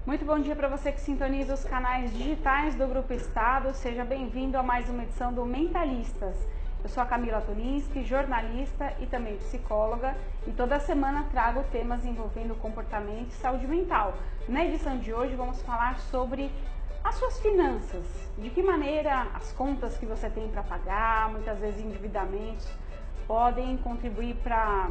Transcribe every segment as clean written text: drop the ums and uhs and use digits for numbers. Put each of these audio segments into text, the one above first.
Muito bom dia para você que sintoniza os canais digitais do Grupo Estado. Seja bem-vindo a mais uma edição do Mentalistas. Eu sou a Camila Tulinski, jornalista e também psicóloga, e toda semana trago temas envolvendo comportamento e saúde mental. Na edição de hoje vamos falar sobre as suas finanças, de que maneira as contas que você tem para pagar, muitas vezes endividamentos, podem contribuir para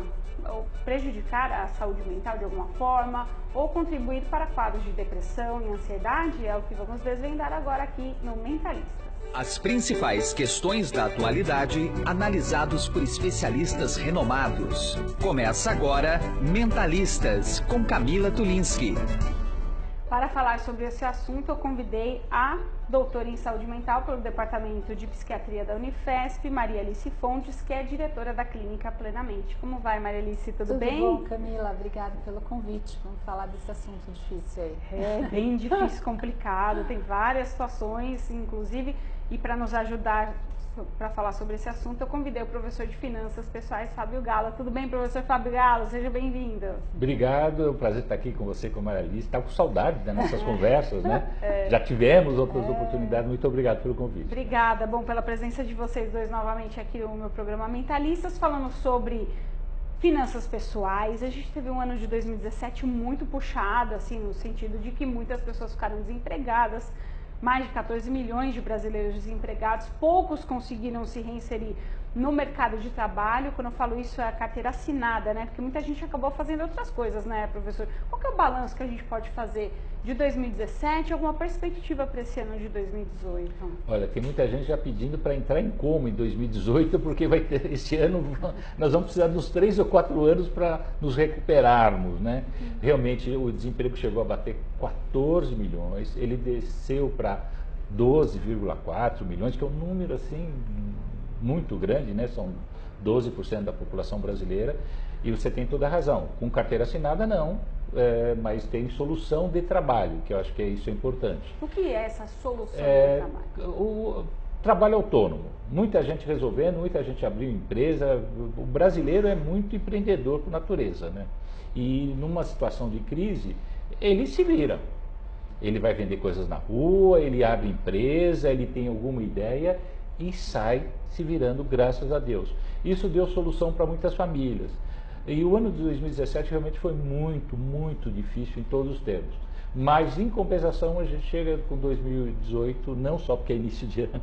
prejudicar a saúde mental de alguma forma ou contribuir para quadros de depressão e ansiedade. É o que vamos desvendar agora aqui no Mentalistas. As principais questões da atualidade, analisados por especialistas renomados. Começa agora Mentalistas, com Camila Tulinski. Para falar sobre esse assunto, eu convidei a doutora em saúde mental pelo Departamento de Psiquiatria da Unifesp, Maria Alice Fontes, que é diretora da Clínica Plenamente. Como vai, Maria Alice? Tudo bem? Tudo bom, Camila. Obrigada pelo convite. Vamos falar desse assunto difícil aí. É bem difícil, complicado. Tem várias situações, inclusive, e para nos ajudar para falar sobre esse assunto, eu convidei o professor de Finanças Pessoais, Fábio Gala. Tudo bem, professor Fábio Gala? Seja bem-vindo. Obrigado, é um prazer estar aqui com você, com a Maria Alice. Estava com saudade das nossas conversas, né? Já tivemos outras oportunidades. Muito obrigado pelo convite. Obrigada, bom, pela presença de vocês dois novamente aqui no meu programa Mentalistas, falando sobre finanças pessoais. A gente teve um ano de 2017 muito puxado, assim, no sentido de que muitas pessoas ficaram desempregadas. Mais de 14 milhões de brasileiros desempregados, poucos conseguiram se reinserir no mercado de trabalho. Quando eu falo isso, é a carteira assinada, né? Porque muita gente acabou fazendo outras coisas, né, professor? Qual que é o balanço que a gente pode fazer de 2017? Alguma perspectiva para esse ano de 2018? Olha, tem muita gente já pedindo para entrar em coma em 2018, porque vai ter, esse ano nós vamos precisar dos 3 ou 4 anos para nos recuperarmos, né? Realmente o desemprego chegou a bater 14 milhões, ele desceu para 12,4 milhões, que é um número assim muito grande, né? São 12% da população brasileira, e você tem toda a razão. Com carteira assinada não, mas tem solução de trabalho, que eu acho que isso é importante. O que é essa solução de trabalho? O trabalho autônomo. Muita gente resolvendo, muita gente abriu empresa. O brasileiro é muito empreendedor por natureza, né? E numa situação de crise, ele se vira. Ele vai vender coisas na rua, ele abre empresa, ele tem alguma ideia e sai se virando, graças a Deus. Isso deu solução para muitas famílias. E o ano de 2017 realmente foi muito, muito difícil em todos os termos. Mas, em compensação, a gente chega com 2018, não só porque é início de ano,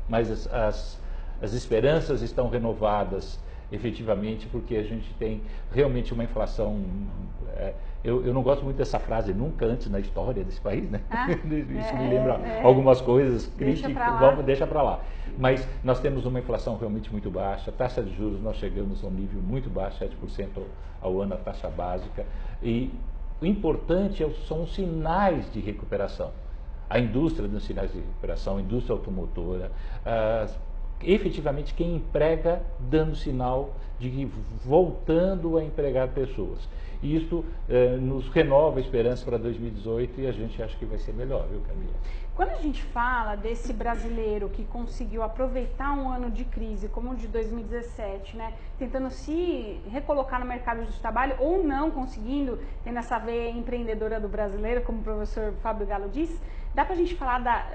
mas as esperanças estão renovadas, efetivamente, porque a gente tem realmente uma inflação. Eu não gosto muito dessa frase, nunca antes na história desse país, né? Isso me lembra algumas coisas críticas, deixa para lá. Mas nós temos uma inflação realmente muito baixa, taxa de juros nós chegamos a um nível muito baixo, 7% ao ano a taxa básica, e o importante são os sinais de recuperação. A indústria dos sinais de recuperação, a indústria automotora, efetivamente quem emprega dando sinal de que voltando a empregar pessoas. E isso nos renova a esperança para 2018 e a gente acha que vai ser melhor, viu, Camila? Quando a gente fala desse brasileiro que conseguiu aproveitar um ano de crise, como o de 2017, né, tentando se recolocar no mercado de trabalho ou não conseguindo, tendo essa veia empreendedora do brasileiro, como o professor Fábio Galo disse, dá pra gente falar,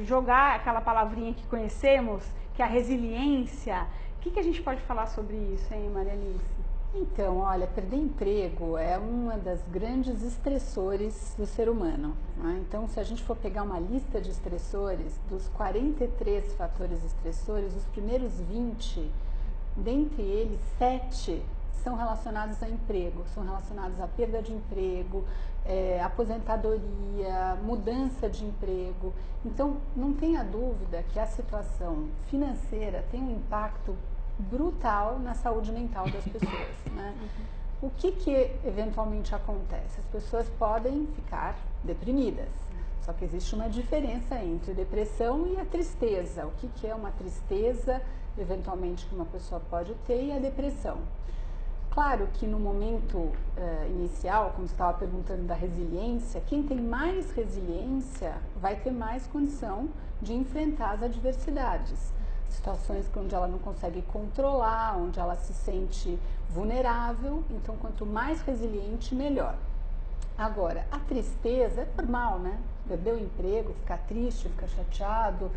jogar aquela palavrinha que conhecemos, que é a resiliência. O que a gente pode falar sobre isso, hein, Maria Alice? Então, olha, perder emprego é uma das grandes estressores do ser humano, né? Então, se a gente for pegar uma lista de estressores, dos 43 fatores estressores, os primeiros 20, dentre eles, 7 são relacionados a emprego, são relacionados à perda de emprego, aposentadoria, mudança de emprego. Então, não tenha dúvida que a situação financeira tem um impacto brutal na saúde mental das pessoas, né? O que eventualmente acontece? As pessoas podem ficar deprimidas, só que existe uma diferença entre depressão e a tristeza. O que é uma tristeza, eventualmente, que uma pessoa pode ter, e a depressão? Claro que no momento inicial, como você estava perguntando da resiliência, quem tem mais resiliência vai ter mais condição de enfrentar as adversidades. Situações onde ela não consegue controlar, onde ela se sente vulnerável, então quanto mais resiliente, melhor. Agora, a tristeza é normal, né? Perder o emprego, ficar triste, ficar chateado,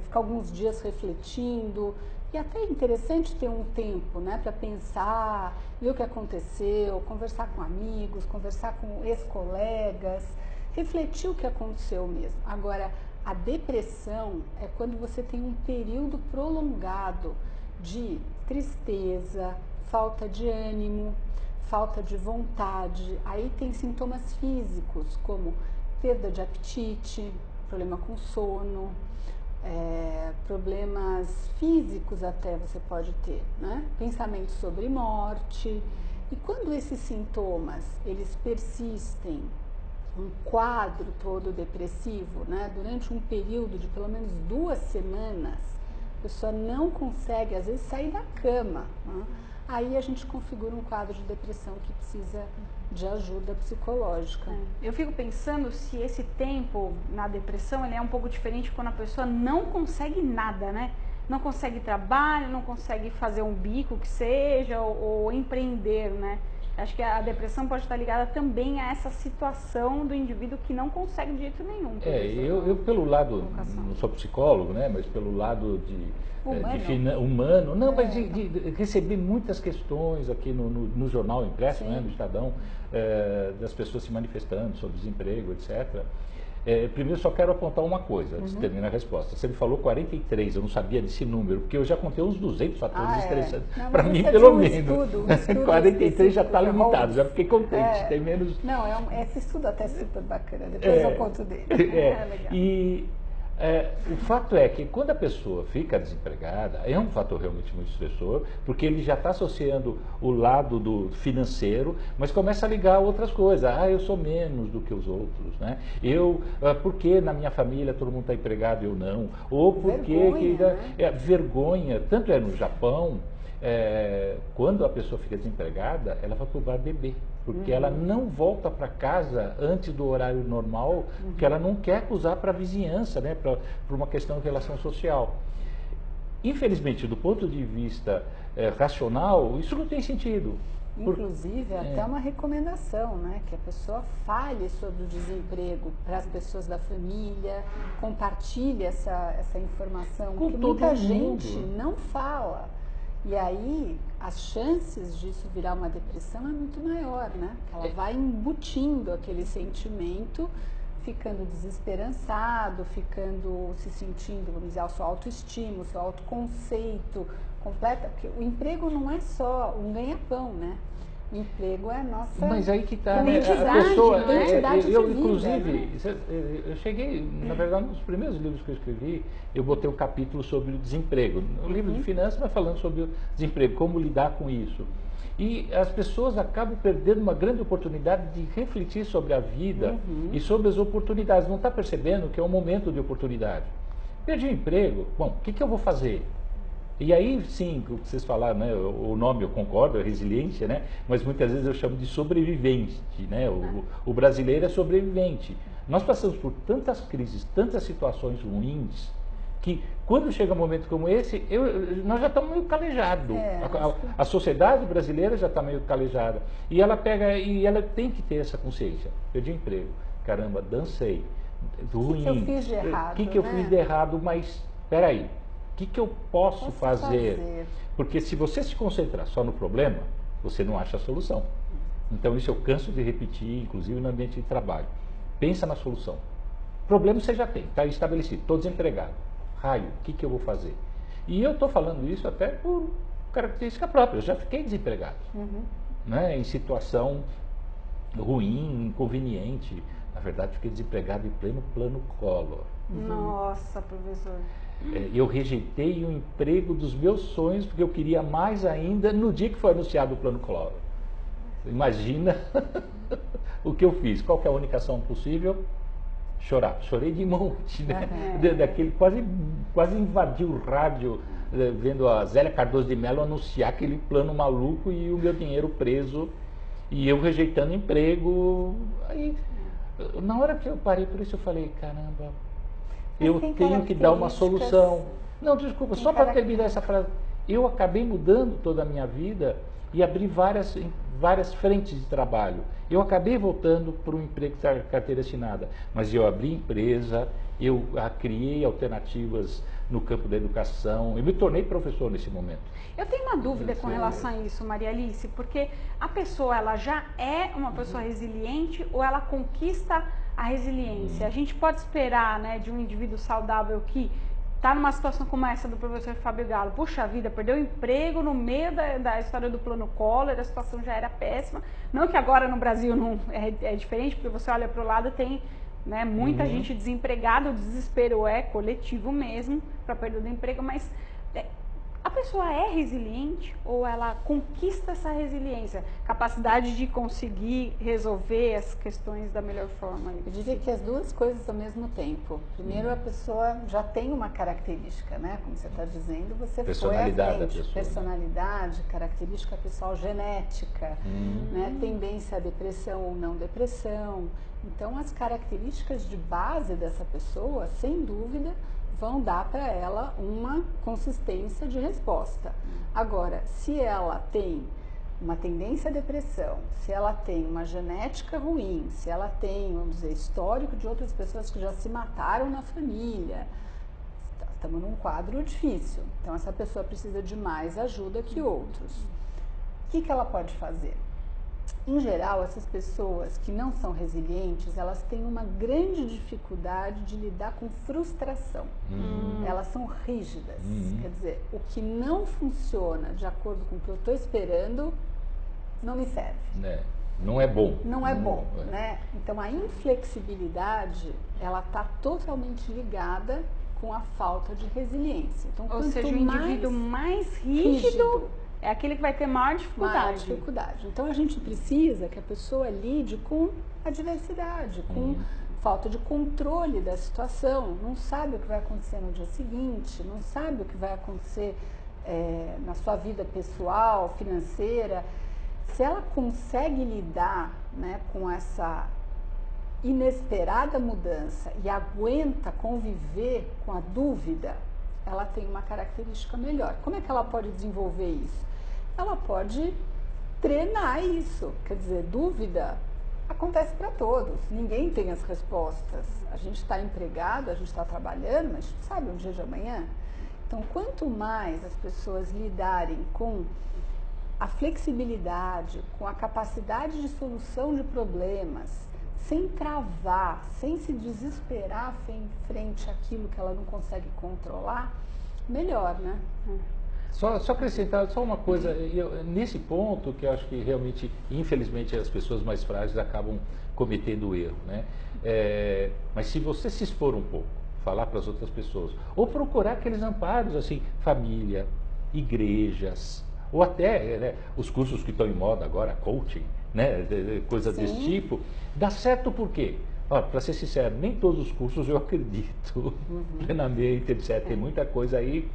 ficar alguns dias refletindo. E até é interessante ter um tempo, né, para pensar, ver o que aconteceu, conversar com amigos, conversar com ex-colegas, refletir o que aconteceu mesmo. Agora, a depressão é quando você tem um período prolongado de tristeza, falta de ânimo, falta de vontade. Aí tem sintomas físicos, como perda de apetite, problema com sono, problemas físicos até você pode ter, né? Pensamentos sobre morte. E quando esses sintomas, eles persistem, um quadro todo depressivo, né? Durante um período de pelo menos 2 semanas, a pessoa não consegue, às vezes, sair da cama, né? Aí a gente configura um quadro de depressão que precisa de ajuda psicológica. Eu fico pensando se esse tempo na depressão ele é um pouco diferente quando a pessoa não consegue nada, né? Não consegue trabalho, não consegue fazer um bico que seja, ou empreender, né? Acho que a depressão pode estar ligada também a essa situação do indivíduo que não consegue de jeito nenhum. Eu pelo lado, não sou psicólogo, né, mas pelo lado humano, não, mas de receber muitas questões aqui no jornal impresso, né, no Estadão, das pessoas se manifestando sobre desemprego, etc. Primeiro só quero apontar uma coisa, antes de terminar a resposta. Você me falou 43, eu não sabia desse número, porque eu já contei uns 200 fatores estressantes, para mim pelo menos. 43 já está limitado, já fiquei contente, tem menos... Não, esse estudo até é super bacana, depois eu conto dele. Legal. E o fato é que quando a pessoa fica desempregada, é um fator realmente muito estressor, porque ele já está associando o lado do financeiro, mas começa a ligar outras coisas. Eu sou menos do que os outros, né? Porque na minha família todo mundo está empregado e eu não? Ou porque vergonha, tanto é no Japão, quando a pessoa fica desempregada, ela vai para o bar beber, porque ela não volta para casa antes do horário normal, porque ela não quer acusar para a vizinhança, né, por uma questão de relação social. Infelizmente, do ponto de vista racional, isso não tem sentido. Inclusive, até uma recomendação, né, que a pessoa fale sobre o desemprego para as pessoas da família, compartilhe essa informação, porque muita gente não fala. E aí, as chances disso virar uma depressão é muito maior, né? Ela vai embutindo aquele sentimento, ficando desesperançado, se sentindo, vamos dizer, a sua autoestima, o seu autoconceito completa. Porque o emprego não é só um ganha-pão, né? O emprego é a nossa... Mas aí que está, né? A pessoa... Identidade eu, de vida, inclusive, né? eu cheguei, na verdade, nos primeiros livros que eu escrevi, eu botei um capítulo sobre o desemprego. O livro de finanças vai falando sobre o desemprego, como lidar com isso. E as pessoas acabam perdendo uma grande oportunidade de refletir sobre a vida e sobre as oportunidades. Não está percebendo que é um momento de oportunidade. Perdi o emprego, bom, o que eu vou fazer? E aí, sim, o que vocês falaram, né, o nome eu concordo, é resiliência, né, mas muitas vezes eu chamo de sobrevivente, né, o brasileiro é sobrevivente. Nós passamos por tantas crises, tantas situações ruins, que quando chega um momento como esse, nós já estamos meio calejados. A sociedade brasileira já está meio calejada. E ela tem que ter essa consciência. Perdi emprego, caramba, dancei, ruim. O que eu fiz de errado? O que eu fiz de errado, mas peraí. O que eu posso fazer? Porque se você se concentrar só no problema, você não acha a solução. Então isso eu canso de repetir, inclusive no ambiente de trabalho. Pensa na solução. Problema você já tem, está estabelecido, estou desempregado. Raio, o que eu vou fazer? E eu estou falando isso até por característica própria, eu já fiquei desempregado. Né? Em situação ruim, inconveniente. Na verdade, fiquei desempregado em pleno plano Collor. Nossa, professor. Eu rejeitei o emprego dos meus sonhos porque eu queria mais ainda no dia que foi anunciado o plano Collor. Imagina o que eu fiz. Qual que é a única ação possível? Chorar. Chorei de monte, né? Daquele, quase invadiu o rádio, vendo a Zélia Cardoso de Mello anunciar aquele plano maluco e o meu dinheiro preso e eu rejeitando emprego. Aí, na hora que eu parei por isso, eu falei, caramba, eu tenho que dar uma solução. Não, desculpa, só para terminar essa frase. Eu acabei mudando toda a minha vida e abri várias frentes de trabalho. Eu acabei voltando para o emprego da carteira assinada, mas eu abri empresa, eu criei alternativas no campo da educação, eu me tornei professor nesse momento. Eu tenho uma dúvida com relação a isso, Maria Alice, porque a pessoa, ela já é uma pessoa resiliente ou ela conquista a resiliência? A gente pode esperar, né, de um indivíduo saudável que está numa situação como essa do professor Fábio Galo, puxa vida, perdeu o emprego no meio da história do plano Collor, a situação já era péssima, não que agora no Brasil não é diferente, porque você olha para o lado, tem, né, muita gente desempregada, o desespero é coletivo mesmo para a perda do emprego, mas a pessoa é resiliente ou ela conquista essa resiliência, capacidade de conseguir resolver as questões da melhor forma? Eu diria que as duas coisas ao mesmo tempo. Primeiro, a pessoa já tem uma característica, né? Como você está dizendo, você foi à frente. Personalidade, característica pessoal, genética, né? Tendência à depressão ou não depressão. Então, as características de base dessa pessoa, sem dúvida, vão dar para ela uma consistência de resposta. Agora, se ela tem uma tendência à depressão, se ela tem uma genética ruim, se ela tem, vamos dizer, histórico de outras pessoas que já se mataram na família, estamos num quadro difícil. Então, essa pessoa precisa de mais ajuda que outros. O que ela pode fazer? Em geral, essas pessoas que não são resilientes, elas têm uma grande dificuldade de lidar com frustração. Elas são rígidas. Quer dizer, o que não funciona de acordo com o que eu estou esperando, não me serve. Não é bom. Não é bom, né? Então, a inflexibilidade, ela está totalmente ligada com a falta de resiliência. Então, ou seja, o indivíduo mais rígido é aquele que vai ter maior dificuldade. Então, a gente precisa que a pessoa lide com a diversidade, com falta de controle da situação. Não sabe o que vai acontecer no dia seguinte, não sabe o que vai acontecer na sua vida pessoal, financeira. Se ela consegue lidar, né, com essa inesperada mudança e aguenta conviver com a dúvida, ela tem uma característica melhor. Como é que ela pode desenvolver isso? Ela pode treinar isso. Quer dizer, dúvida acontece para todos. Ninguém tem as respostas. A gente está empregado, a gente está trabalhando, mas a gente sabe um dia de amanhã. Então, quanto mais as pessoas lidarem com a flexibilidade, com a capacidade de solução de problemas, sem travar, sem se desesperar frente àquilo que ela não consegue controlar, melhor, né? Só acrescentar só uma coisa, nesse ponto que eu acho que realmente, infelizmente, as pessoas mais frágeis acabam cometendo o erro, né? Mas se você se expor um pouco, falar para as outras pessoas, ou procurar aqueles amparos, assim, família, igrejas, ou até, né, os cursos que estão em moda agora, coaching, né, coisas desse tipo, dá certo por quê? Para ser sincero, nem todos os cursos eu acredito plenamente, etc. Tem muita coisa aí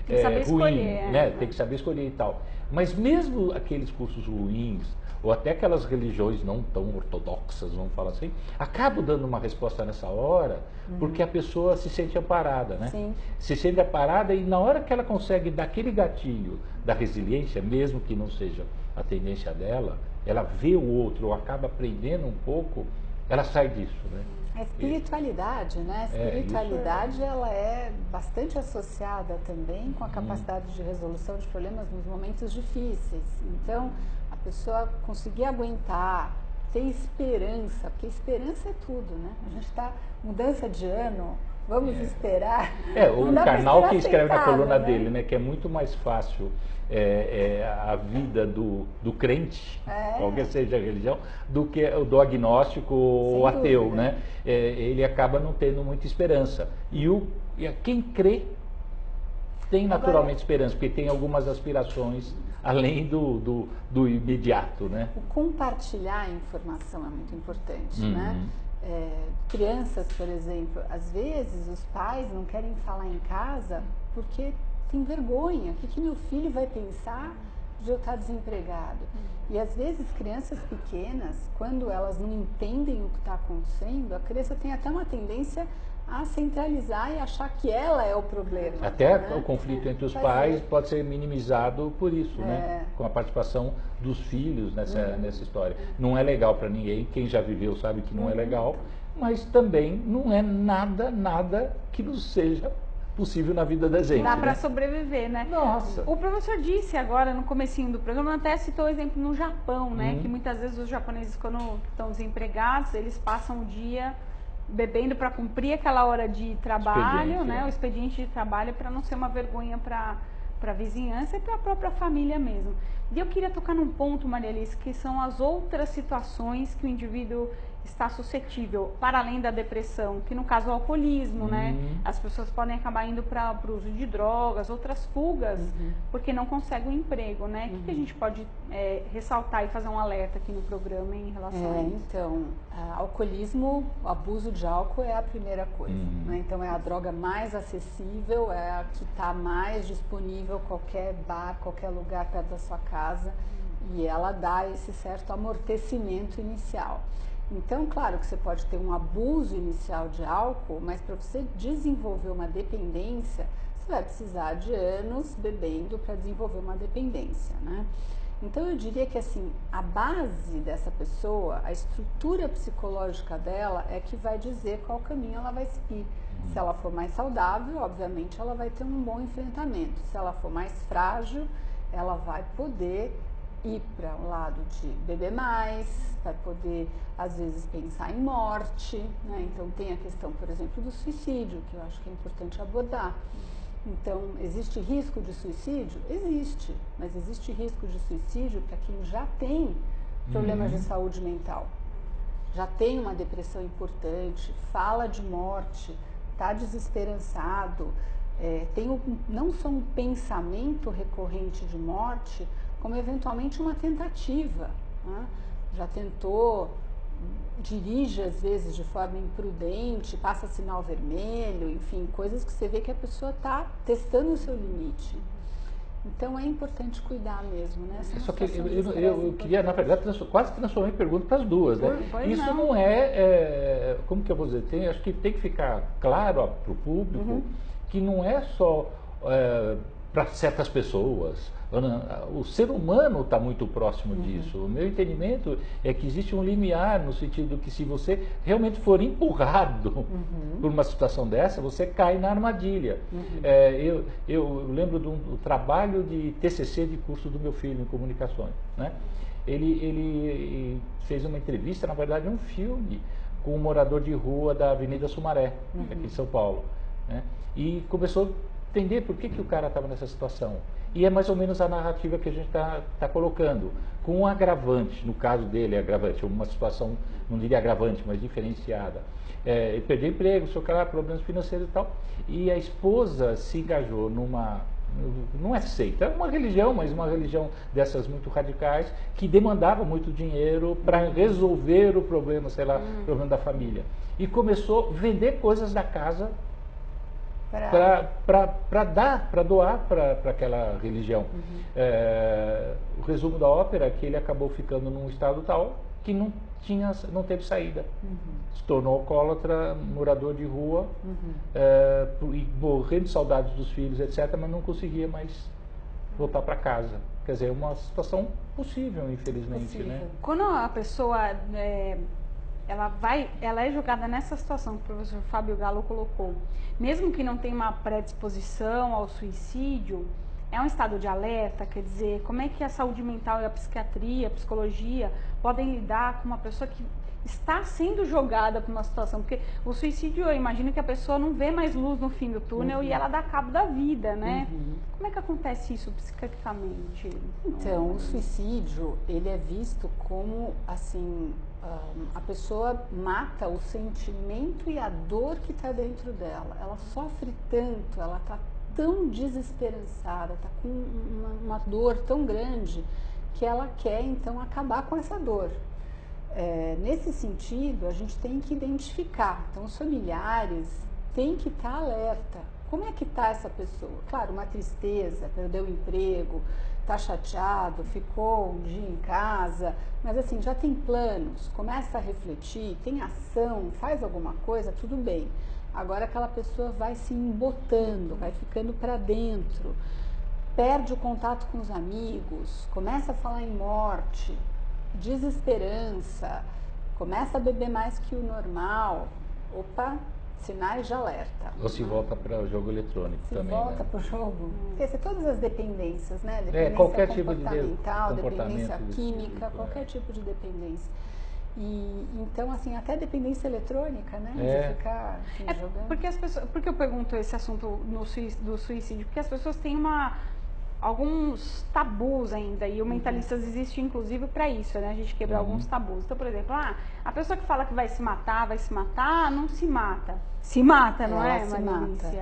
tem que saber ruim, escolher, né? Tem que saber escolher e tal. Mas mesmo aqueles cursos ruins, ou até aquelas religiões não tão ortodoxas, vamos falar assim, acabam dando uma resposta nessa hora, porque a pessoa se sente amparada, né? Sim. Se sente amparada e na hora que ela consegue dar aquele gatilho da resiliência, mesmo que não seja a tendência dela, ela vê o outro, ou acaba aprendendo um pouco, ela sai disso, né? A espiritualidade, né? A espiritualidade, ela é bastante associada também com a capacidade de resolução de problemas nos momentos difíceis. Então, a pessoa conseguir aguentar, ter esperança, porque esperança é tudo, né? A gente está, mudança de ano, vamos esperar. O Karnal que escreve na coluna dele, né? Que é muito mais fácil a vida do crente, qualquer seja a religião, do que do agnóstico ou ateu, né? Ele acaba não tendo muita esperança. E quem crê tem naturalmente esperança, porque tem algumas aspirações além do imediato, né? O compartilhar a informação é muito importante, né? Crianças, por exemplo, às vezes os pais não querem falar em casa porque tem vergonha. O que meu filho vai pensar de eu estar desempregado. E às vezes crianças pequenas, quando elas não entendem o que está acontecendo, a criança tem até uma tendência a centralizar e achar que ela é o problema. Até né? o conflito entre os pais pode ser minimizado por isso, né? Com a participação dos filhos nessa história. Não é legal para ninguém, quem já viveu sabe que não é legal, mas também não é nada que nos seja possível na vida da gente. Dá para né? sobreviver, né? Nossa. O professor disse agora no comecinho do programa, até citou o exemplo no Japão, né? Que muitas vezes os japoneses, quando estão desempregados, eles passam o dia bebendo para cumprir aquela hora de trabalho, né? O expediente de trabalho, para não ser uma vergonha para a vizinhança e para a própria família mesmo. E eu queria tocar num ponto, Maria Alice, que são as outras situações que o indivíduo está suscetível, para além da depressão, que no caso é o alcoolismo, né? As pessoas podem acabar indo para o uso de drogas, outras fugas, porque não conseguem um emprego, né? O que a gente pode ressaltar e fazer um alerta aqui no programa em relação a isso? Então, alcoolismo, o abuso de álcool é a primeira coisa, né? Então é a droga mais acessível, é a que está mais disponível, qualquer bar, qualquer lugar perto da sua casa, e ela dá esse certo amortecimento inicial. Então, claro que você pode ter um abuso inicial de álcool, mas para você desenvolver uma dependência, você vai precisar de anos bebendo para desenvolver uma dependência, né? Então, eu diria que assim, a base dessa pessoa, a estrutura psicológica dela é que vai dizer qual caminho ela vai seguir. Se ela for mais saudável, obviamente, ela vai ter um bom enfrentamento. Se ela for mais frágil, ela vai poder ir para um lado de beber mais, vai poder, às vezes, pensar em morte, né? Então, tem a questão, por exemplo, do suicídio, que eu acho que é importante abordar. Então, existe risco de suicídio? Existe, mas existe risco de suicídio para quem já tem problemas de saúde mental, já tem uma depressão importante, fala de morte, está desesperançado, tem não só um pensamento recorrente de morte, como eventualmente uma tentativa, né? Já tentou, dirige às vezes de forma imprudente, passa sinal vermelho, enfim, coisas que você vê que a pessoa está testando o seu limite. Então é importante cuidar mesmo, né? Só que eu queria, na verdade, quase transformar em pergunta para as duas, né? Isso não é, como que eu vou dizer, acho que tem que ficar claro para o público que não é só para certas pessoas. O ser humano está muito próximo disso. O meu entendimento é que existe um limiar no sentido que se você realmente for empurrado por uma situação dessa, você cai na armadilha. Eu lembro do trabalho de TCC de curso do meu filho em comunicações, né? Ele fez uma entrevista, na verdade um filme, com um morador de rua da Avenida Sumaré, aqui em São Paulo, né? E começou a entender por que o cara estava nessa situação. E é mais ou menos a narrativa que a gente está colocando, com um agravante, no caso dele é agravante, uma situação, não diria agravante, mas diferenciada. Ele perdeu emprego, problemas financeiros e tal, e a esposa se engajou não é seita, é uma religião, mas uma religião dessas muito radicais, que demandava muito dinheiro para resolver o problema, o problema da família. E começou a vender coisas da casa para doar para aquela religião. O resumo da ópera é que ele acabou ficando num estado tal que não teve saída. Se tornou alcoólatra, morador de rua, e morrendo de saudades dos filhos, etc., mas não conseguia mais voltar para casa. Quer dizer, é uma situação possível, infelizmente. Né? Quando a pessoa ela é jogada nessa situação que o professor Fábio Gallo colocou, mesmo que não tenha uma predisposição ao suicídio, é um estado de alerta, quer dizer, como é que a saúde mental e a psiquiatria, a psicologia podem lidar com uma pessoa que está sendo jogada para uma situação, porque o suicídio, eu imagino que a pessoa não vê mais luz no fim do túnel e ela dá cabo da vida, né? Como é que acontece isso psiquiatricamente? Então, o suicídio, ele é visto como, assim, a pessoa mata o sentimento e a dor que está dentro dela. Ela sofre tanto, ela está tão desesperançada, está com uma dor tão grande que ela quer, então, acabar com essa dor. Nesse sentido, a gente tem que identificar. Então, os familiares têm que estar alerta. Como é que está essa pessoa? Claro, uma tristeza, perdeu o emprego, tá chateado, ficou um dia em casa, mas assim, já tem planos, começa a refletir, tem ação, faz alguma coisa, tudo bem. Agora aquela pessoa vai se embotando, vai ficando para dentro, perde o contato com os amigos, começa a falar em morte, desesperança, começa a beber mais que o normal. Opa, sinais de alerta. Ou se volta para o jogo eletrônico Se também. volta Né? para o jogo. Porque todas as dependências, né? Dependência Qualquer tipo de comportamental, comportamento dependência desse química, tipo, qualquer tipo de dependência. E então, assim, até dependência eletrônica, né? De ficar assim, jogando. Porque eu pergunto esse assunto do suicídio? Porque as pessoas têm alguns tabus ainda, e o Mentalistas existe inclusive para isso, né? A gente quebra alguns tabus. Então, por exemplo, a pessoa que fala que vai se matar, não se mata. Se mata, não é, Marilice?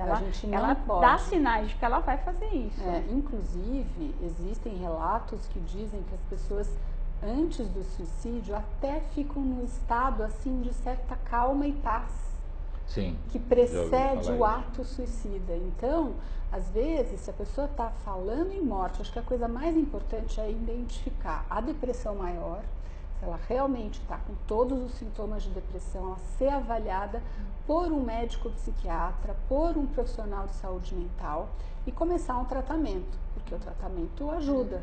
Ela dá sinais de que ela vai fazer isso. Inclusive, existem relatos que dizem que as pessoas, antes do suicídio, até ficam no estado, assim, de certa calma e paz. Sim, que precede o ato suicida. Então, às vezes, se a pessoa está falando em morte, acho que a coisa mais importante é identificar a depressão maior, se ela realmente está com todos os sintomas de depressão, ela ser avaliada por um médico psiquiatra, por um profissional de saúde mental e começar um tratamento, porque o tratamento ajuda.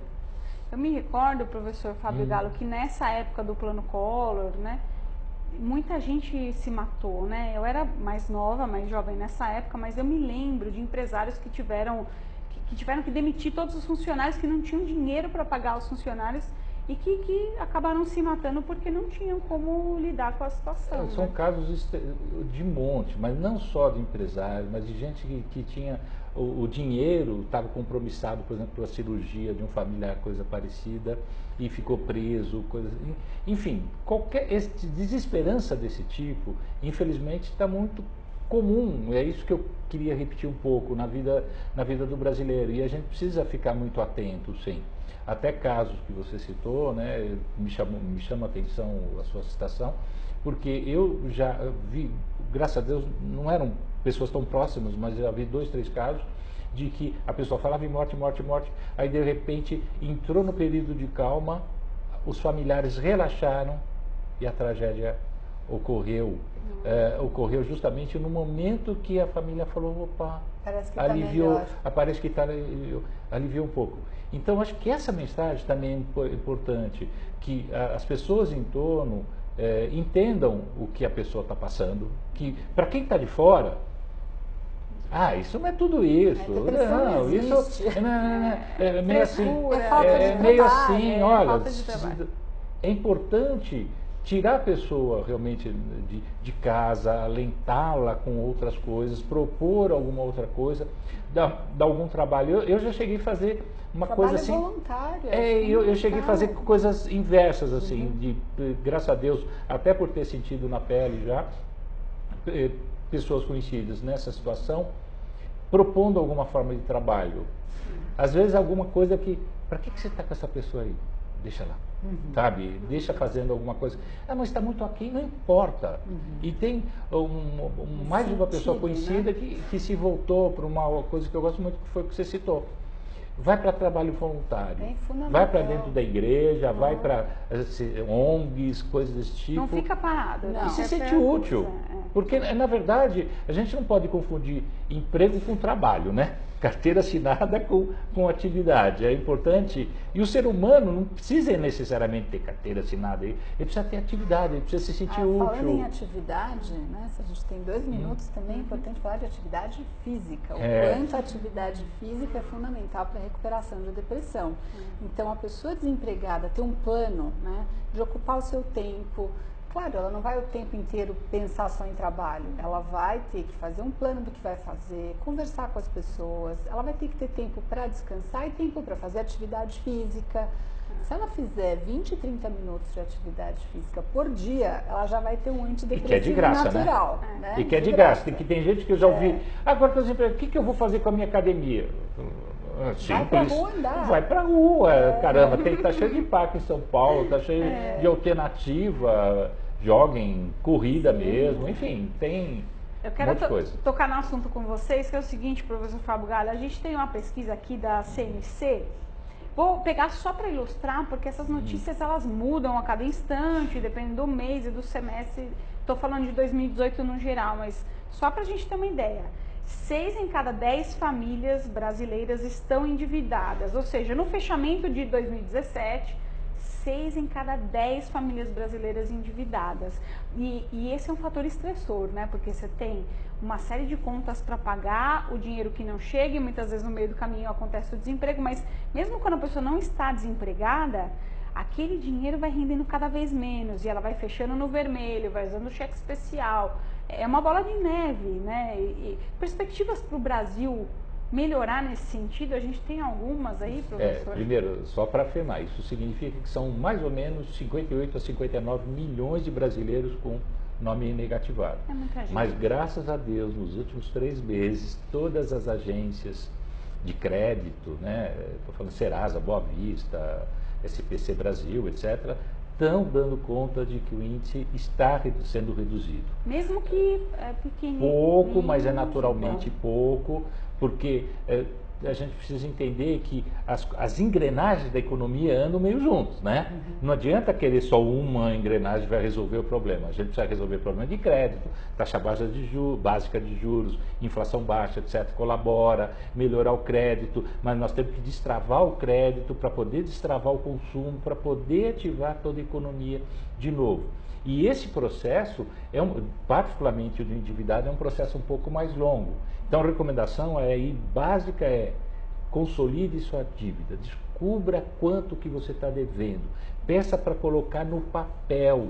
Eu me recordo, professor Fábio Galo, que nessa época do Plano Collor, né, muita gente se matou, né? Eu era mais nova, mais jovem nessa época, mas eu me lembro de empresários que tiveram que demitir todos os funcionários, que não tinham dinheiro para pagar os funcionários e que acabaram se matando porque não tinham como lidar com a situação. São casos de monte, mas não só de empresários, mas de gente que tinha o dinheiro, estava compromissado, por exemplo, pela cirurgia de um familiar, coisa parecida, e ficou preso, coisa, enfim, qualquer desesperança desse tipo, infelizmente, está muito comum. É isso que eu queria repetir um pouco na vida do brasileiro, e a gente precisa ficar muito atento, sim. Até casos que você citou, né, me chama a atenção a sua citação, porque eu já vi, graças a Deus, não eram pessoas tão próximas, mas já vi 2, 3 casos de que a pessoa falava em morte, morte, morte, aí de repente entrou no período de calma, os familiares relaxaram e a tragédia ocorreu. Ocorreu justamente no momento que a família falou, opa, parece que aliviou, parece que aliviou um pouco. Então, acho que essa mensagem também é importante, que as pessoas em torno entendam o que a pessoa está passando, que para quem está de fora, isso não é tudo isso. Não, isso é meio assim, olha, é importante tirar a pessoa realmente de casa, alentá-la com outras coisas, propor alguma outra coisa, dar algum trabalho. Eu já cheguei a fazer uma coisa assim. Voluntário. Eu cheguei a fazer coisas inversas, assim, graças a Deus, até por ter sentido na pele já, pessoas conhecidas nessa situação, propondo alguma forma de trabalho. Às vezes alguma coisa que, para que você está com essa pessoa aí? Deixa lá. Sabe? Deixa fazendo alguma coisa. Mas está muito aqui, não importa. E tem mais de uma pessoa conhecida, né, que se voltou para uma coisa que eu gosto muito, que foi o que você citou. Vai para trabalho voluntário, vai para dentro da igreja, vai para ONGs, coisas desse tipo. Não fica parado. E se sente útil. Porque, na verdade, a gente não pode confundir emprego com trabalho, né? Carteira assinada com atividade. É importante. E o ser humano não precisa necessariamente ter carteira assinada. Ele precisa ter atividade, ele precisa se sentir útil. Falando em atividade, né, se a gente tem 2 minutos, também é importante falar de atividade física. O quanto a atividade física é fundamental para a recuperação da depressão. Então, a pessoa desempregada tem um plano, né, de ocupar o seu tempo. Claro, ela não vai o tempo inteiro pensar só em trabalho, ela vai ter que fazer um plano do que vai fazer, conversar com as pessoas, ela vai ter que ter tempo para descansar e tempo para fazer atividade física. Se ela fizer 20, 30 minutos de atividade física por dia, ela já vai ter um antidepressivo que é de graça, natural. Né? E que é de graça. Que tem gente que eu já ouvi, agora por exemplo, o que eu vou fazer com a minha academia? Simples. Vai pra rua, caramba, tá cheio de parque em São Paulo, tá cheio de alternativa, joguem, corrida mesmo, enfim, tem eu quero um monte de coisa. Tocar no assunto com vocês, que é o seguinte, professor Fábio Galo, a gente tem uma pesquisa aqui da CNC, Vou pegar só para ilustrar, porque essas notícias elas mudam a cada instante, dependendo do mês e do semestre. Estou falando de 2018 no geral, mas só para a gente ter uma ideia. 6 em cada 10 famílias brasileiras estão endividadas, ou seja, no fechamento de 2017, 6 em cada 10 famílias brasileiras endividadas. E esse é um fator estressor, né? Porque você tem uma série de contas para pagar, o dinheiro que não chega, e muitas vezes no meio do caminho acontece o desemprego, mas mesmo quando a pessoa não está desempregada, aquele dinheiro vai rendendo cada vez menos e ela vai fechando no vermelho, vai usando cheque especial. É uma bola de neve, né? E perspectivas para o Brasil melhorar nesse sentido, a gente tem algumas aí, professor? Primeiro, só para afirmar, isso significa que são mais ou menos 58 a 59 milhões de brasileiros com nome negativado. É muita gente. Mas graças a Deus, nos últimos 3 meses, todas as agências de crédito, né, estou falando Serasa, Boa Vista, SPC Brasil, etc., estão dando conta de que o índice está sendo reduzido. Mesmo que pequenininho. Pouco, mas é naturalmente pouco, porque a gente precisa entender que as engrenagens da economia andam meio juntos, né? Não adianta querer só uma engrenagem vai resolver o problema. A gente precisa resolver o problema de crédito, taxa básica de juros, inflação baixa, etc. Colabora, melhorar o crédito, mas nós temos que destravar o crédito para poder destravar o consumo, para poder ativar toda a economia de novo. E esse processo, particularmente o do endividado, é um processo um pouco mais longo. Então a recomendação básica é consolide sua dívida, descubra quanto que você está devendo, peça para colocar no papel,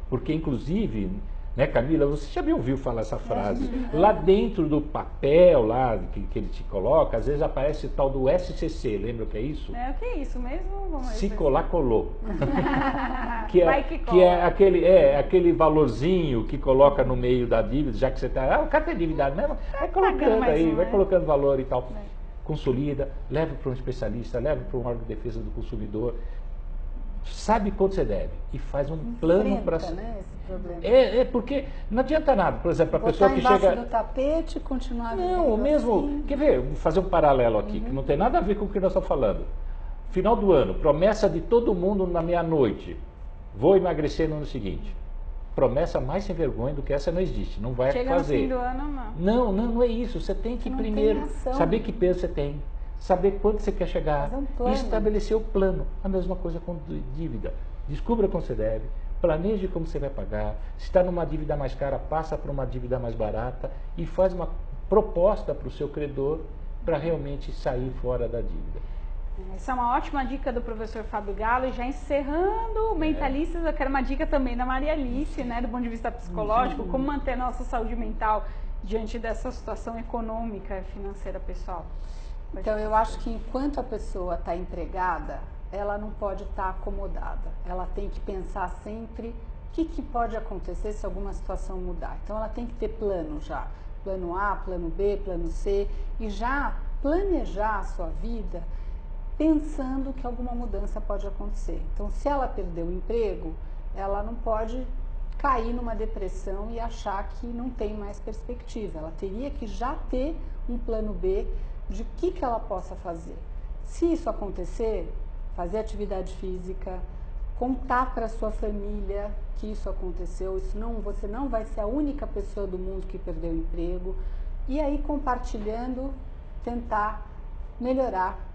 porque inclusive, né, Camila, você já me ouviu falar essa frase, lá dentro do papel lá que ele te coloca, às vezes aparece o tal do SCC, lembra o que é isso? O que é isso mesmo? Vamos Se colar, colou. que que é aquele valorzinho que coloca no meio da dívida, já que você está, o cara tem endividado mesmo, vai colocando aí, vai colocando valor e tal. Consolida, leva para um especialista, leva para um órgão de defesa do consumidor, sabe quanto você deve e faz um plano para... né, esse problema. Porque não adianta nada, por exemplo, a pessoa que chega... do tapete e continuar vivendo Não, mesmo... assim. Quer ver, vou fazer um paralelo aqui, que não tem nada a ver com o que nós estamos falando. Final do ano, promessa de todo mundo na meia-noite. Vou emagrecer no ano seguinte. Promessa mais sem vergonha do que essa não existe, não vai Chega fazer. no fim do ano, não. Não é isso. Você tem que Não primeiro tem ação. saber que peso você tem, saber quanto você quer chegar Fazer um plano. e estabelecer o plano. A mesma coisa com dívida. Descubra quanto você deve, planeje como você vai pagar. Se está numa dívida mais cara, passa para uma dívida mais barata e faz uma proposta para o seu credor para realmente sair fora da dívida. Essa é uma ótima dica do professor Fábio Galo. E já encerrando o Mentalistas, eu quero uma dica também da Maria Alice, né, do ponto de vista psicológico, como manter a nossa saúde mental diante dessa situação econômica e financeira pessoal. Então, eu acho que enquanto a pessoa está empregada, ela não pode estar acomodada. Ela tem que pensar sempre o que pode acontecer se alguma situação mudar. Então, ela tem que ter plano já. Plano A, plano B, plano C. E já planejar a sua vida pensando que alguma mudança pode acontecer. Então, se ela perder o emprego, ela não pode cair numa depressão e achar que não tem mais perspectiva. Ela teria que já ter um plano B de que ela possa fazer. Se isso acontecer, fazer atividade física, contar para a sua família que isso aconteceu, você não vai ser a única pessoa do mundo que perdeu o emprego, e aí compartilhando, tentar melhorar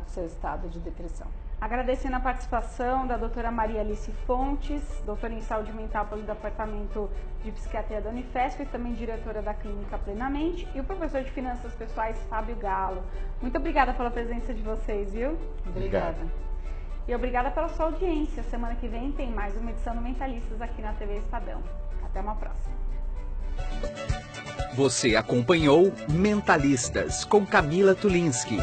seu estado de depressão. Agradecendo a participação da doutora Maria Alice Fontes, doutora em saúde mental pelo Departamento de Psiquiatria da Unifesp e também diretora da Clínica Plenamente, e o professor de Finanças Pessoais, Fábio Galo. Muito obrigada pela presença de vocês, viu? Obrigada. E obrigada pela sua audiência. Semana que vem tem mais uma edição do Mentalistas aqui na TV Estadão. Até uma próxima. Você acompanhou Mentalistas com Camila Tulinski.